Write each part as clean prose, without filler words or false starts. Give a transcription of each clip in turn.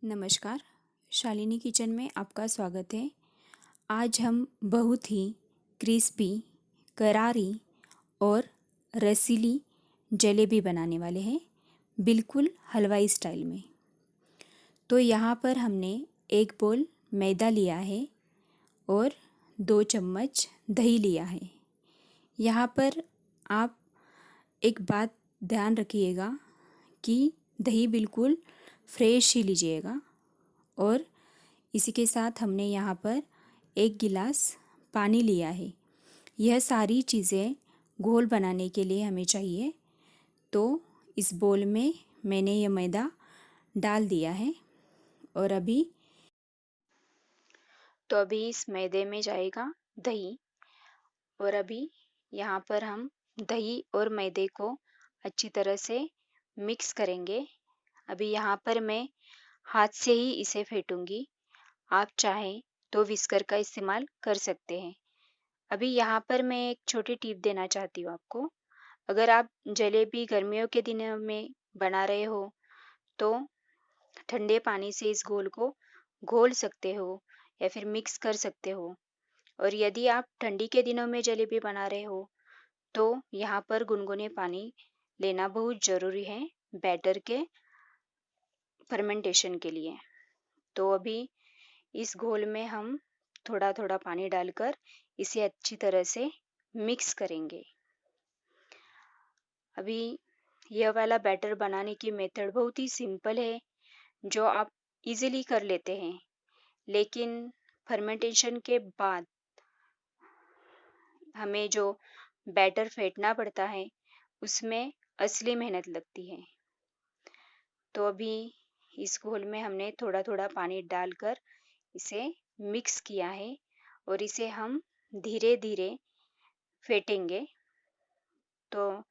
नमस्कार, शालिनी किचन में आपका स्वागत है। आज हम बहुत ही क्रिस्पी, करारी और रसीली जलेबी बनाने वाले हैं, बिल्कुल हलवाई स्टाइल में। तो यहाँ पर हमने 1 बोल मैदा लिया है और 2 चम्मच दही लिया है। यहाँ पर आप एक बात ध्यान रखिएगा कि दही बिल्कुल फ्रेश ही लीजिएगा। और इसी के साथ हमने यहाँ पर 1 गिलास पानी लिया है। यह सारी चीज़ें घोल बनाने के लिए हमें चाहिए। तो इस बोल में मैंने यह मैदा डाल दिया है और अभी इस मैदे में जाएगा दही। और अभी यहाँ पर हम दही और मैदे को अच्छी तरह से मिक्स करेंगे। अभी यहाँ पर मैं हाथ से ही इसे फेंटूंगी। आप चाहें तो विस्कर का इस्तेमाल कर सकते हैं। अभी यहाँ पर मैं एक छोटी टिप देना चाहती हूँ आपको। अगर आप जलेबी गर्मियों के दिनों में बना रहे हो तो ठंडे पानी से इस घोल को घोल सकते हो या फिर मिक्स कर सकते हो। और यदि आप ठंडी के दिनों में जलेबी बना रहे हो तो यहाँ पर गुनगुने पानी लेना बहुत ज़रूरी है बैटर के फर्मेंटेशन के लिए। तो अभी इस घोल में हम थोड़ा थोड़ा पानी डालकर इसे अच्छी तरह से मिक्स करेंगे। अभी यह वाला बैटर बनाने की मेथड बहुत ही सिंपल है, जो आप इजीली कर लेते हैं। लेकिन फर्मेंटेशन के बाद हमें जो बैटर फेंटना पड़ता है उसमें असली मेहनत लगती है। तो अभी इस घोल में हमने थोड़ा थोड़ा पानी डालकर इसे मिक्स किया है और इसे हम धीरे धीरे फेंटेंगे, तो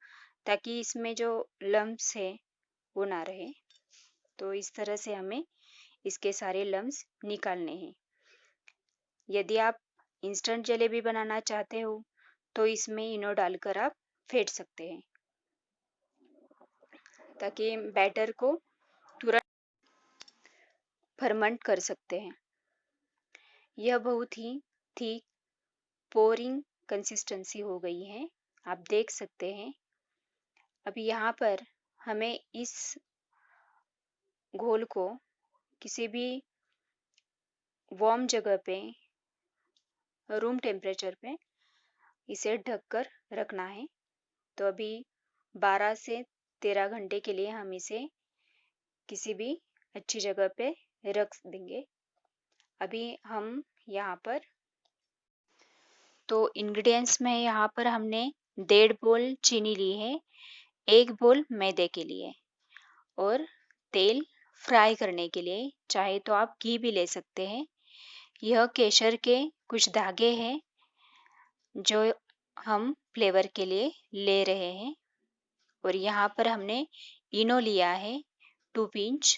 ताकि इसमें जो लम्स है वो ना रहे। तो इस तरह से हमें इसके सारे लम्स निकालने हैं। यदि आप इंस्टेंट जलेबी बनाना चाहते हो तो इसमें इनो डालकर आप फेंट सकते हैं, ताकि बैटर को तुरंत फर्मेंट कर सकते हैं। यह बहुत ही थिक पोरिंग कंसिस्टेंसी हो गई है, आप देख सकते हैं। अभी यहाँ पर हमें इस घोल को किसी भी वार्म जगह पे, रूम टेम्परेचर पे इसे ढककर रखना है। तो अभी 12 से 13 घंटे के लिए हम इसे किसी भी अच्छी जगह पे रख देंगे। अभी हम यहाँ पर इंग्रेडिएंट्स में यहाँ पर हमने 1.5 बोल चीनी ली है, 1 बोल मैदे के लिए, और तेल फ्राई करने के लिए चाहे तो आप घी भी ले सकते हैं। यह केसर के कुछ धागे हैं जो हम फ्लेवर के लिए ले रहे हैं। और यहाँ पर हमने इनो लिया है 2 पिंच,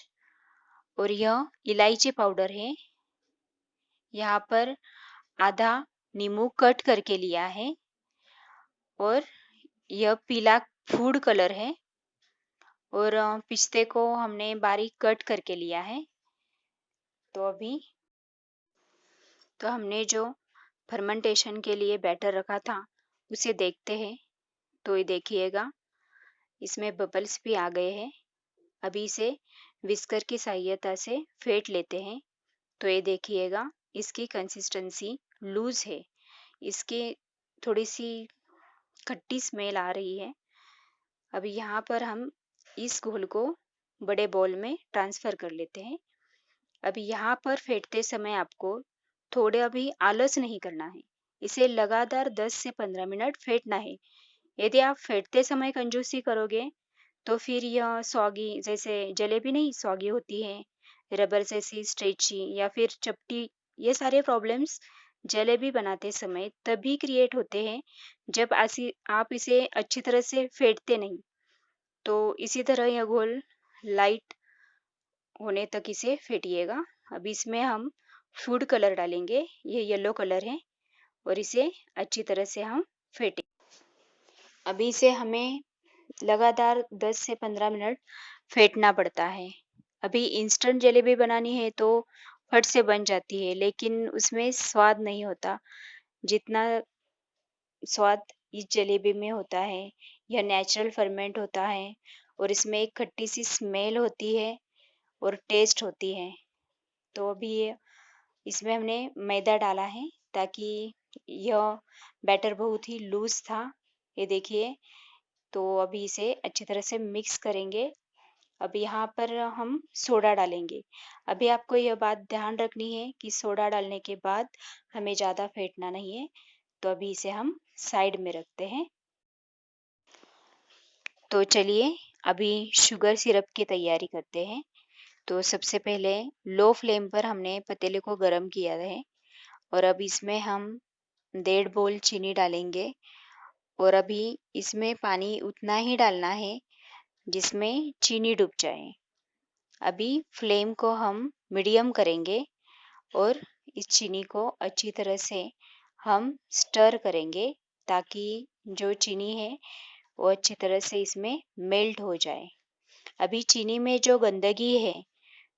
और यह इलायची पाउडर है। यहाँ पर आधा नींबू कट करके लिया है, और यह पीला फूड कलर है, और पिस्ते को हमने बारीक कट करके लिया है। तो अभी हमने जो फर्मेंटेशन के लिए बैटर रखा था उसे देखते हैं। तो ये देखिएगा, इसमें बबल्स भी आ गए हैं। अभी इसे विस्कर की सहायता से फेंट लेते हैं। तो ये देखिएगा, इसकी कंसिस्टेंसी लूज है, इसकी थोड़ी सी खट्टी स्मेल आ रही है। अभी यहाँ पर हम इस घोल को बड़े बाउल में ट्रांसफ़र कर लेते हैं। अभी यहाँ पर फेंटते समय आपको थोड़ा भी आलस नहीं करना है, इसे लगातार 10 से 15 मिनट फेंटना है। यदि आप फेंटते समय कंजूसी करोगे तो फिर यह सॉगी, जैसे जलेबी नहीं सॉगी होती है, रबर जैसी स्ट्रेची या फिर चपटी, ये सारे प्रॉब्लम्स जलेबी बनाते समय तभी क्रिएट होते हैं जब आप इसे अच्छी तरह से फेंटते नहीं। तो इसी तरह यह घोल लाइट होने तक इसे फेंटिएगा। अब इसमें हम फूड कलर डालेंगे, ये येलो कलर है, और इसे अच्छी तरह से हम फेंटें। अभी इसे हमें लगातार 10 से 15 मिनट फेंटना पड़ता है। अभी इंस्टेंट जलेबी बनानी है तो फट से बन जाती है, लेकिन उसमें स्वाद नहीं होता जितना स्वाद इस जलेबी में होता है। यह नेचुरल फर्मेंट होता है और इसमें एक खट्टी सी स्मेल होती है और टेस्ट होती है। तो अभी ये इसमें हमने मैदा डाला है ताकि यह बैटर बहुत ही लूज था। ये देखिए, तो अभी इसे अच्छी तरह से मिक्स करेंगे। अब यहाँ पर हम सोडा डालेंगे। अभी आपको यह बात ध्यान रखनी है कि सोडा डालने के बाद हमें ज़्यादा फेंटना नहीं है। तो अभी इसे हम साइड में रखते हैं। तो चलिए अभी शुगर सिरप की तैयारी करते हैं। तो सबसे पहले लो फ्लेम पर हमने पतीले को गरम किया है और अब इसमें हम 1.5 बोल चीनी डालेंगे और अभी इसमें पानी उतना ही डालना है जिसमें चीनी डूब जाए। अभी फ्लेम को हम मीडियम करेंगे और इस चीनी को अच्छी तरह से हम स्टर करेंगे ताकि जो चीनी है वो अच्छी तरह से इसमें मेल्ट हो जाए। अभी चीनी में जो गंदगी है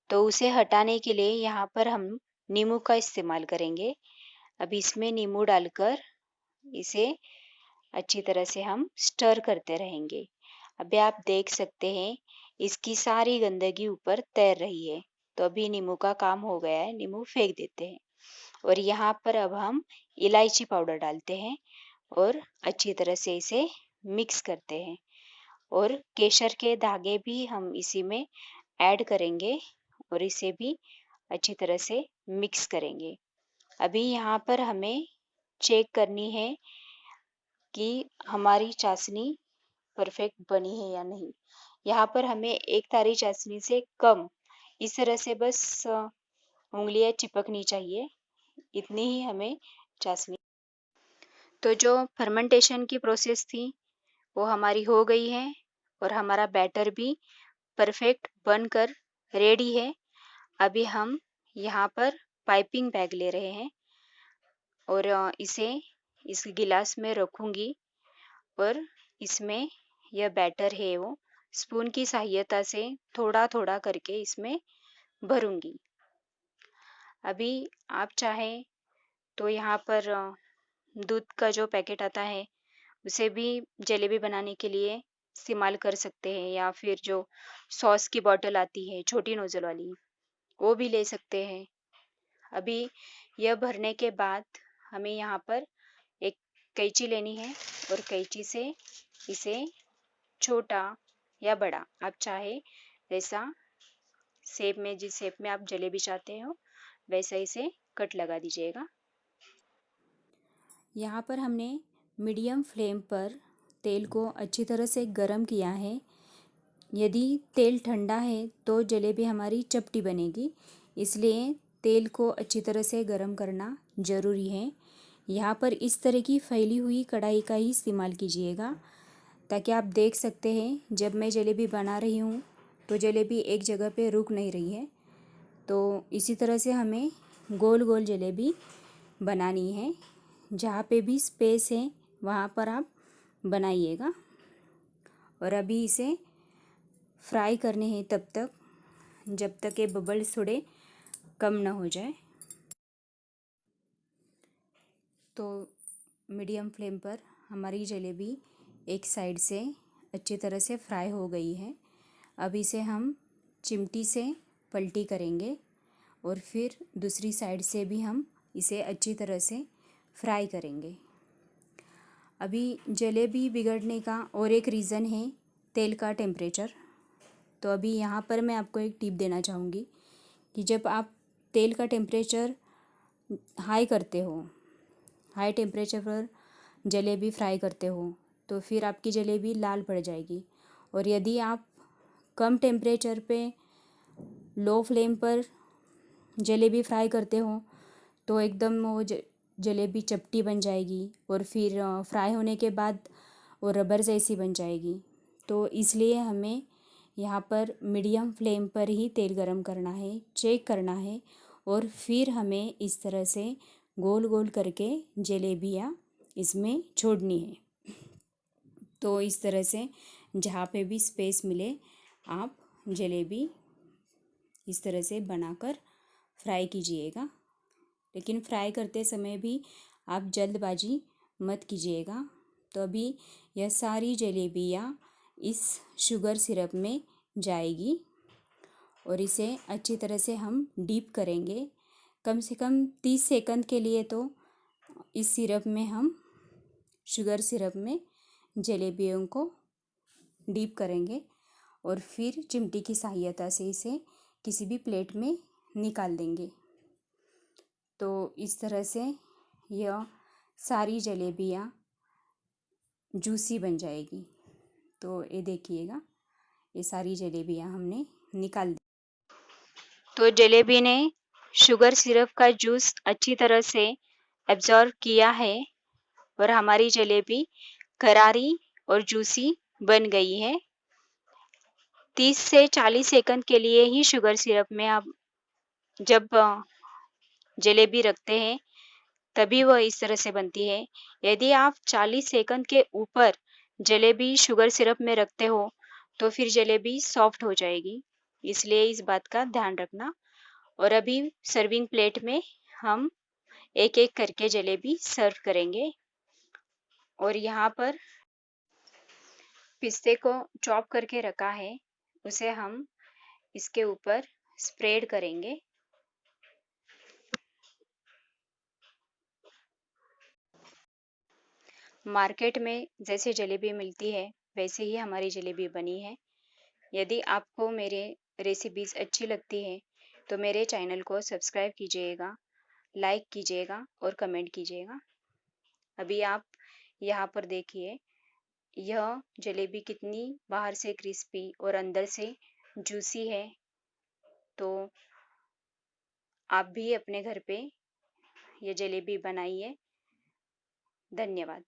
तो उसे हटाने के लिए यहाँ पर हम नींबू का इस्तेमाल करेंगे। अब इसमें नींबू डालकर इसे अच्छी तरह से हम स्टर करते रहेंगे। अभी आप देख सकते हैं इसकी सारी गंदगी ऊपर तैर रही है। तो अभी नींबू का काम हो गया है, नींबू फेंक देते हैं। और यहाँ पर अब हम इलायची पाउडर डालते हैं और अच्छी तरह से इसे मिक्स करते हैं। और केसर के धागे भी हम इसी में ऐड करेंगे और इसे भी अच्छी तरह से मिक्स करेंगे। अभी यहाँ पर हमें चेक करनी है कि हमारी चाशनी परफेक्ट बनी है या नहीं। यहाँ पर हमें एक तारी चाशनी से कम इस तरह से बस उंगलियां चिपकनी चाहिए, इतनी ही हमें चाशनी। तो जो फर्मेंटेशन की प्रोसेस थी वो हमारी हो गई है और हमारा बैटर भी परफेक्ट बनकर रेडी है। अभी हम यहाँ पर पाइपिंग बैग ले रहे हैं और इसे इस गिलास में रखूँगी और इसमें यह बैटर है वो स्पून की सहायता से थोड़ा थोड़ा करके इसमें भरूँगी। अभी आप चाहें तो यहाँ पर दूध का जो पैकेट आता है उसे भी जलेबी बनाने के लिए इस्तेमाल कर सकते हैं, या फिर जो सॉस की बॉटल आती है छोटी नोजल वाली वो भी ले सकते हैं। अभी यह भरने के बाद हमें यहाँ पर एक कैंची लेनी है और कैंची से इसे छोटा या बड़ा आप चाहे वैसा शेप में, जिस शेप में आप जलेबी चाहते हो वैसा इसे कट लगा दीजिएगा। यहाँ पर हमने मीडियम फ्लेम पर तेल को अच्छी तरह से गरम किया है। यदि तेल ठंडा है तो जलेबी हमारी चपटी बनेगी, इसलिए तेल को अच्छी तरह से गरम करना ज़रूरी है। यहाँ पर इस तरह की फैली हुई कढ़ाई का ही इस्तेमाल कीजिएगा ताकि आप देख सकते हैं जब मैं जलेबी बना रही हूँ तो जलेबी एक जगह पे रुक नहीं रही है। तो इसी तरह से हमें गोल गोल जलेबी बनानी है। जहाँ पे भी स्पेस है वहाँ पर आप बनाइएगा और अभी इसे फ्राई करने हैं तब तक जब तक ये बबल्स थोड़े कम ना हो जाए। तो मीडियम फ्लेम पर हमारी जलेबी एक साइड से अच्छी तरह से फ्राई हो गई है। अब इसे हम चिमटी से पलटी करेंगे और फिर दूसरी साइड से भी हम इसे अच्छी तरह से फ्राई करेंगे। अभी जलेबी बिगड़ने का और एक रीज़न है तेल का टेम्परेचर। तो अभी यहाँ पर मैं आपको एक टिप देना चाहूँगी कि जब आप तेल का टेम्परेचर हाई करते हो, हाई टेम्परेचर पर जलेबी फ्राई करते हो तो फिर आपकी जलेबी लाल पड़ जाएगी। और यदि आप कम टेम्परेचर पे लो फ्लेम पर जलेबी फ्राई करते हो तो एकदम वो जलेबी चपटी बन जाएगी और फिर फ्राई होने के बाद वो रबर जैसी बन जाएगी। तो इसलिए हमें यहाँ पर मीडियम फ्लेम पर ही तेल गरम करना है, चेक करना है और फिर हमें इस तरह से गोल गोल करके जलेबियाँ इसमें छोड़नी है। तो इस तरह से जहाँ पे भी स्पेस मिले आप जलेबी इस तरह से बनाकर फ्राई कीजिएगा। लेकिन फ्राई करते समय भी आप जल्दबाजी मत कीजिएगा। तो अभी यह सारी जलेबियाँ इस शुगर सिरप में जाएगी और इसे अच्छी तरह से हम डीप करेंगे। कम से कम 30 सेकंड के लिए तो इस सिरप में हम शुगर सिरप में जलेबियों को डीप करेंगे और फिर चिमटी की सहायता से इसे किसी भी प्लेट में निकाल देंगे। तो इस तरह से यह सारी जलेबियाँ जूसी बन जाएगी। तो ये देखिएगा, ये सारी जलेबियाँ हमने निकाल दी। तो जलेबी ने शुगर सिरप का जूस अच्छी तरह से एब्जॉर्ब किया है और हमारी जलेबी करारी और जूसी बन गई है। 30 से 40 सेकंड के लिए ही शुगर सिरप में आप जब जलेबी रखते हैं तभी वह इस तरह से बनती है। यदि आप 40 सेकंड के ऊपर जलेबी शुगर सिरप में रखते हो तो फिर जलेबी सॉफ्ट हो जाएगी, इसलिए इस बात का ध्यान रखना। और अभी सर्विंग प्लेट में हम एक एक करके जलेबी सर्व करेंगे। और यहाँ पर पिस्ते को चॉप करके रखा है, उसे हम इसके ऊपर स्प्रेड करेंगे। मार्केट में जैसे जलेबी मिलती है वैसे ही हमारी जलेबी बनी है। यदि आपको मेरे रेसिपीज़ अच्छी लगती है तो मेरे चैनल को सब्सक्राइब कीजिएगा, लाइक कीजिएगा और कमेंट कीजिएगा। अभी आप यहाँ पर देखिए, यह जलेबी कितनी बाहर से क्रिस्पी और अंदर से जूसी है। तो आप भी अपने घर पे ये जलेबी बनाइए। धन्यवाद।